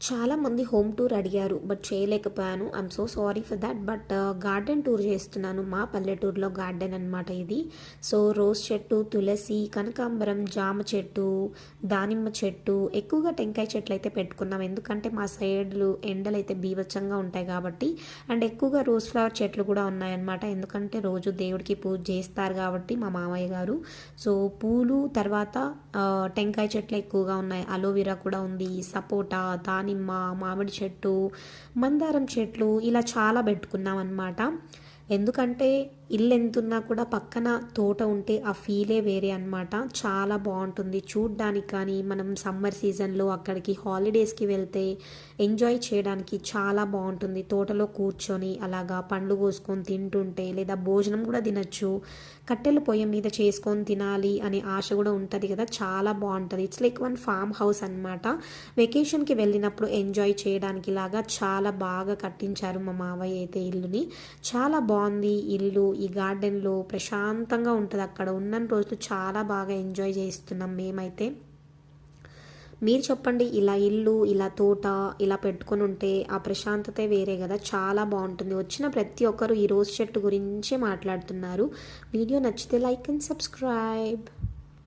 చాలామంది home tour అడిగారు. But చేయలేకపోయాను. I'm so sorry for that. But garden tour చేస్తున్నాను. మా పల్లెటూరులో గార్డెన్ అనమాట ఇది. సో రోజ్ చెట్టు, తులసి, కనకాంబరం, జామ చెట్టు, దానిమ్మ చెట్టు, ఎక్కువగా టెంకాయ చెట్లు అయితే పెట్టుకున్నాం. ఎందుకంటే మా సైడ్లు ఎండలు అయితే బీభత్సంగా ఉంటాయి కాబట్టి. అండ్ ఎక్కువగా రోజ్ ఫ్లవర్ చెట్లు కూడా ఉన్నాయన్నమాట. ఎందుకంటే రోజు దేవుడికి పూజ చేస్తారు కాబట్టి మా మామయ్య గారు. సో పూలు తర్వాత టెంకాయ చెట్లు ఎక్కువగా ఉన్నాయి. అలోవెరా కూడా ఉంది. సపోటా, దానిమ్మ, మామిడి చెట్టు, మందారం చెట్లు ఇలా చాలా పెట్టుకున్నాం అన్నమాట. ఎందుకంటే ఇల్లు ఎంతున్నా కూడా పక్కన తోట ఉంటే ఆ ఫీలే వేరే అనమాట. చాలా బాగుంటుంది చూడ్డానికి. కానీ మనం సమ్మర్ సీజన్లో అక్కడికి హాలిడేస్కి వెళ్తే ఎంజాయ్ చేయడానికి చాలా బాగుంటుంది. తోటలో కూర్చొని అలాగా పండ్లు కోసుకొని తింటుంటే, లేదా భోజనం కూడా తినచ్చు. కట్టెల పొయ్యి మీద చేసుకొని తినాలి అనే ఆశ కూడా ఉంటుంది కదా, చాలా బాగుంటుంది. It's like one farm house అనమాట. వెకేషన్కి వెళ్ళినప్పుడు ఎంజాయ్ చేయడానికి లాగా చాలా బాగా కట్టించారు మా మావయ్య అయితే ఇల్లుని. చాలా బాగుంది ఇల్లు. ఈ గార్డెన్లో ప్రశాంతంగా ఉంటుంది. అక్కడ ఉన్న రోజులు చాలా బాగా ఎంజాయ్ చేస్తున్నాం మేమైతే. మీరు చెప్పండి, ఇలా ఇల్లు, ఇలా తోట ఇలా పెట్టుకొని ఉంటే ఆ ప్రశాంతతే వేరే కదా, చాలా బాగుంటుంది. వచ్చిన ప్రతి ఒక్కరు ఈ రోజ్ చెట్టు గురించే మాట్లాడుతున్నారు. వీడియో నచ్చితే లైక్ అండ్ సబ్స్క్రైబ్.